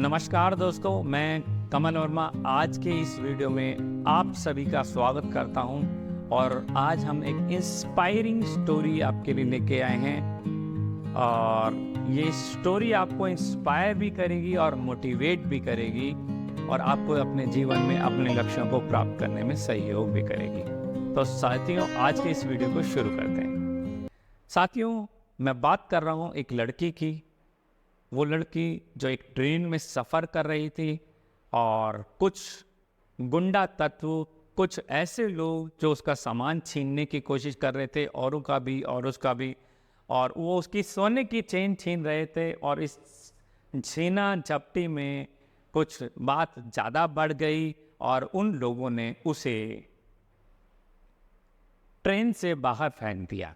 नमस्कार दोस्तों, मैं कमल वर्मा आज के इस वीडियो में आप सभी का स्वागत करता हूं और आज हम एक इंस्पायरिंग स्टोरी आपके लिए लेके आए हैं और ये स्टोरी आपको इंस्पायर भी करेगी और मोटिवेट भी करेगी और आपको अपने जीवन में अपने लक्ष्यों को प्राप्त करने में सहयोग भी करेगी। तो साथियों, आज के इस वीडियो को शुरू करते हैं। साथियों, मैं बात कर रहा हूँ एक लड़की की। वो लड़की जो एक ट्रेन में सफ़र कर रही थी और कुछ गुंडा तत्व, कुछ ऐसे लोग जो उसका सामान छीनने की कोशिश कर रहे थे, औरों का भी और उसका भी, और वो उसकी सोने की चेन छीन रहे थे। और इस छीना झपटी में कुछ बात ज़्यादा बढ़ गई और उन लोगों ने उसे ट्रेन से बाहर फेंक दिया।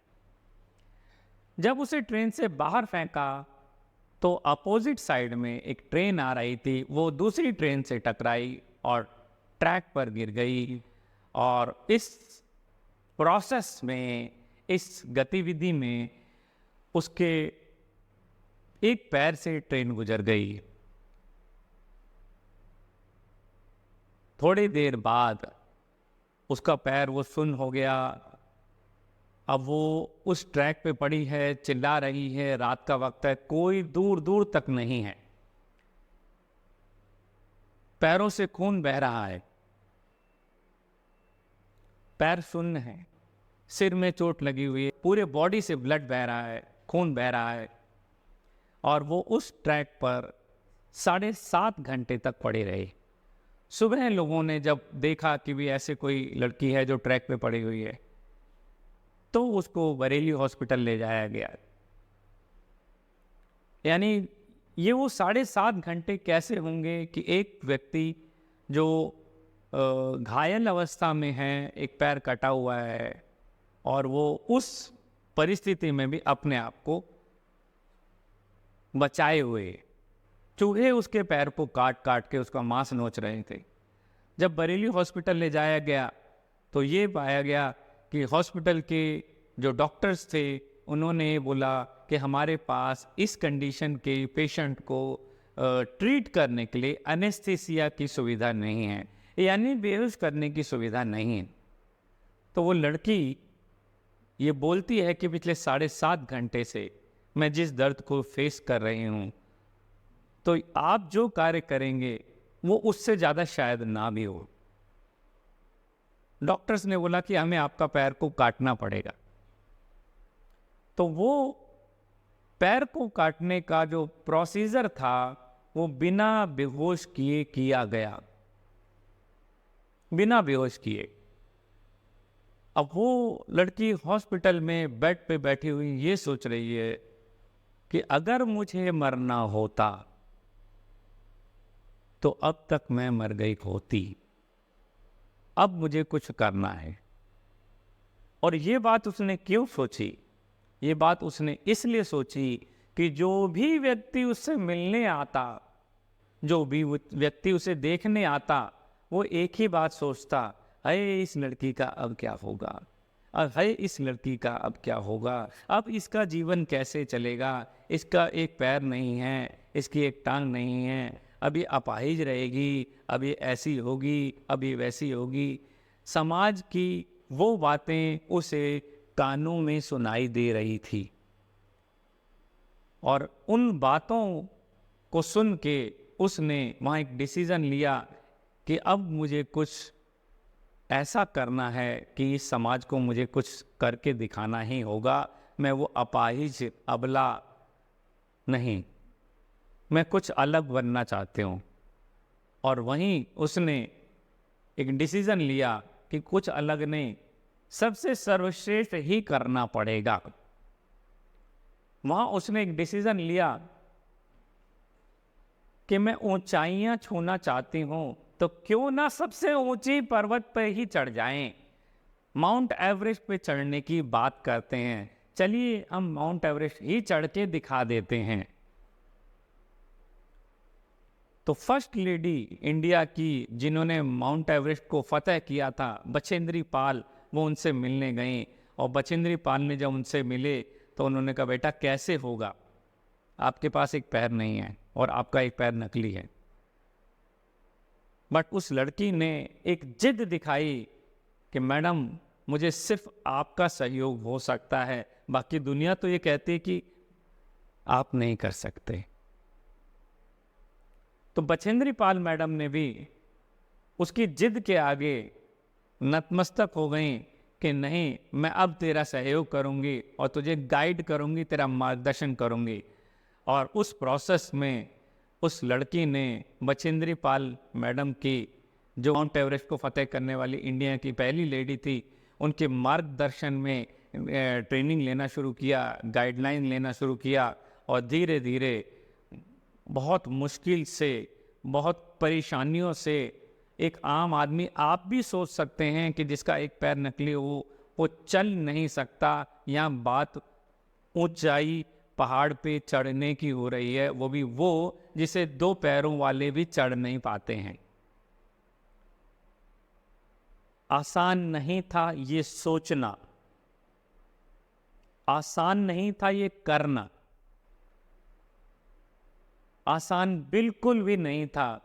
जब उसे ट्रेन से बाहर फेंका तो अपोजिट साइड में एक ट्रेन आ रही थी, वो दूसरी ट्रेन से टकराई और ट्रैक पर गिर गई। और इस प्रोसेस में, इस गतिविधि में उसके एक पैर से ट्रेन गुजर गई। थोड़ी देर बाद उसका पैर वो सुन्न हो गया। अब वो उस ट्रैक पे पड़ी है, चिल्ला रही है, रात का वक्त है, कोई दूर दूर तक नहीं है, पैरों से खून बह रहा है, पैर सुन्न है, सिर में चोट लगी हुई है, पूरे बॉडी से ब्लड बह रहा है, खून बह रहा है। और वो उस ट्रैक पर 7.5 घंटे तक पड़े रहे। सुबह लोगों ने जब देखा कि भी ऐसे कोई लड़की है जो ट्रैक पे पड़ी हुई है, तो उसको बरेली हॉस्पिटल ले जाया गया। यानी ये वो 7.5 घंटे कैसे होंगे कि एक व्यक्ति जो घायल अवस्था में है, एक पैर कटा हुआ है, और वो उस परिस्थिति में भी अपने आप को बचाए हुए, चूहे उसके पैर को काट काट के उसका मांस नोच रहे थे। जब बरेली हॉस्पिटल ले जाया गया तो ये पाया गया कि हॉस्पिटल के जो डॉक्टर्स थे उन्होंने बोला कि हमारे पास इस कंडीशन के पेशेंट को ट्रीट करने के लिए एनेस्थीसिया की सुविधा नहीं है, यानी बेहोश करने की सुविधा नहीं है। तो वो लड़की ये बोलती है कि पिछले 7.5 घंटे से मैं जिस दर्द को फेस कर रही हूँ, तो आप जो कार्य करेंगे वो उससे ज़्यादा शायद ना भी हो। डॉक्टर्स ने बोला कि हमें आपका पैर को काटना पड़ेगा। तो वो पैर को काटने का जो प्रोसीजर था वो बिना बेहोश किए किया गया, बिना बेहोश किए। अब वो लड़की हॉस्पिटल में बेड पे बैठी हुई ये सोच रही है कि अगर मुझे मरना होता तो अब तक मैं मर गई होती, अब मुझे कुछ करना है। और ये बात उसने क्यों सोची? ये बात उसने इसलिए सोची कि जो भी व्यक्ति उससे मिलने आता, जो भी व्यक्ति उसे देखने आता, वो एक ही बात सोचता, अरे इस लड़की का अब क्या होगा, अरे इस लड़की का अब क्या होगा, अब इसका जीवन कैसे चलेगा, इसका एक पैर नहीं है, इसकी एक टांग नहीं है, अब ये अपाहिज रहेगी, अब ये ऐसी होगी, अब ये वैसी होगी। समाज की वो बातें उसे कानों में सुनाई दे रही थी और उन बातों को सुन के उसने वहाँ एक डिसीजन लिया कि अब मुझे कुछ ऐसा करना है कि इस समाज को मुझे कुछ करके दिखाना ही होगा। मैं वो अपाहिज, अबला नहीं, मैं कुछ अलग बनना चाहती हूँ। और वहीं उसने एक डिसीजन लिया कि कुछ अलग नहीं, सबसे सर्वश्रेष्ठ ही करना पड़ेगा। वहां उसने एक डिसीजन लिया कि मैं ऊंचाइयां छूना चाहती हूं, तो क्यों ना सबसे ऊंची पर्वत पर ही चढ़ जाएं। माउंट एवरेस्ट पे चढ़ने की बात करते हैं, चलिए हम माउंट एवरेस्ट ही चढ़ के दिखा देते हैं। तो फर्स्ट लेडी इंडिया की जिन्होंने माउंट एवरेस्ट को फतह किया था, बचेंद्री पाल, वो उनसे मिलने गई। और बचेंद्री पाल ने जब उनसे मिले तो उन्होंने कहा, बेटा कैसे होगा, आपके पास एक पैर नहीं है और आपका एक पैर नकली है, बट उस लड़की ने एक जिद दिखाई कि मैडम मुझे सिर्फ आपका सहयोग हो सकता है, बाकी दुनिया तो ये कहती है कि आप नहीं कर सकते। तो बछेंद्री पाल मैडम ने भी उसकी जिद के आगे नतमस्तक हो गई कि नहीं, मैं अब तेरा सहयोग करूंगी और तुझे गाइड करूंगी, तेरा मार्गदर्शन करूंगी। और उस प्रोसेस में उस लड़की ने बछेंद्री पाल मैडम की, जो माउंट एवरेस्ट को फतेह करने वाली इंडिया की पहली लेडी थी, उनके मार्गदर्शन में ट्रेनिंग लेना शुरू किया, गाइडलाइन लेना शुरू किया और धीरे धीरे बहुत मुश्किल से, बहुत परेशानियों से, एक आम आदमी, आप भी सोच सकते हैं कि जिसका एक पैर नकली हो, वो चल नहीं सकता, या बात ऊंचाई पहाड़ पे चढ़ने की हो रही है, वो भी वो जिसे 2 पैरों वाले भी चढ़ नहीं पाते हैं। आसान नहीं था ये सोचना, आसान नहीं था ये करना, आसान बिल्कुल भी नहीं था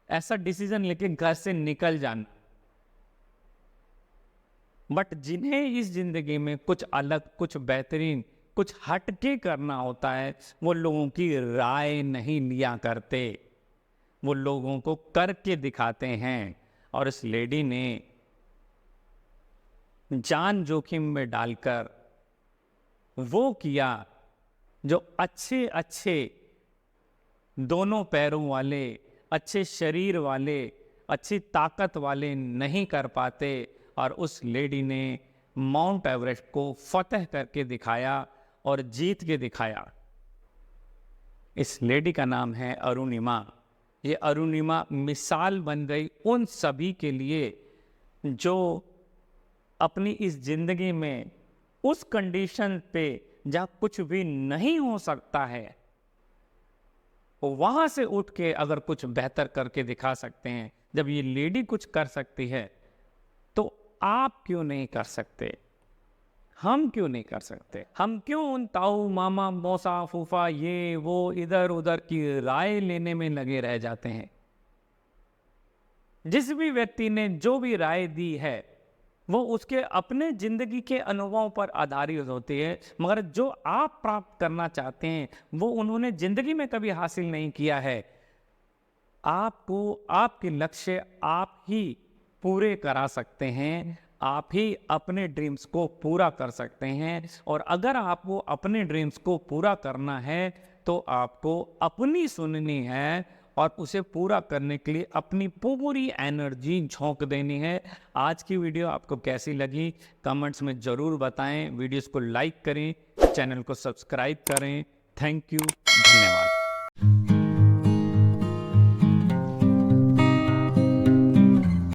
ऐसा डिसीजन लेके घर से निकल जाना। बट जिन्हें इस जिंदगी में कुछ अलग, कुछ बेहतरीन, कुछ हटके करना होता है, वो लोगों की राय नहीं लिया करते, वो लोगों को करके दिखाते हैं। और इस लेडी ने जान जोखिम में डालकर वो किया जो अच्छे अच्छे दोनों पैरों वाले, अच्छे शरीर वाले, अच्छी ताकत वाले नहीं कर पाते। और उस लेडी ने माउंट एवरेस्ट को फतेह करके दिखाया और जीत के दिखाया। इस लेडी का नाम है अरुणिमा। ये अरुणिमा मिसाल बन गई उन सभी के लिए जो अपनी इस जिंदगी में उस कंडीशन पे जहाँ कुछ भी नहीं हो सकता है, वहां से उठ के अगर कुछ बेहतर करके दिखा सकते हैं। जब ये लेडी कुछ कर सकती है तो आप क्यों नहीं कर सकते? हम क्यों नहीं कर सकते? हम क्यों उन ताऊ, मामा, मौसा, फूफा, ये वो इधर उधर की राय लेने में लगे रह जाते हैं? जिस भी व्यक्ति ने जो भी राय दी है वो उसके अपने जिंदगी के अनुभवों पर आधारित होती है, मगर जो आप प्राप्त करना चाहते हैं वो उन्होंने जिंदगी में कभी हासिल नहीं किया है। आपको आपके लक्ष्य आप ही पूरे करा सकते हैं, आप ही अपने ड्रीम्स को पूरा कर सकते हैं। और अगर आपको अपने ड्रीम्स को पूरा करना है तो आपको अपनी सुननी है और उसे पूरा करने के लिए अपनी पूरी एनर्जी झोंक देनी है। आज की वीडियो आपको कैसी लगी कमेंट्स में ज़रूर बताएं। वीडियोस को लाइक करें, चैनल को सब्सक्राइब करें। थैंक यू, धन्यवाद।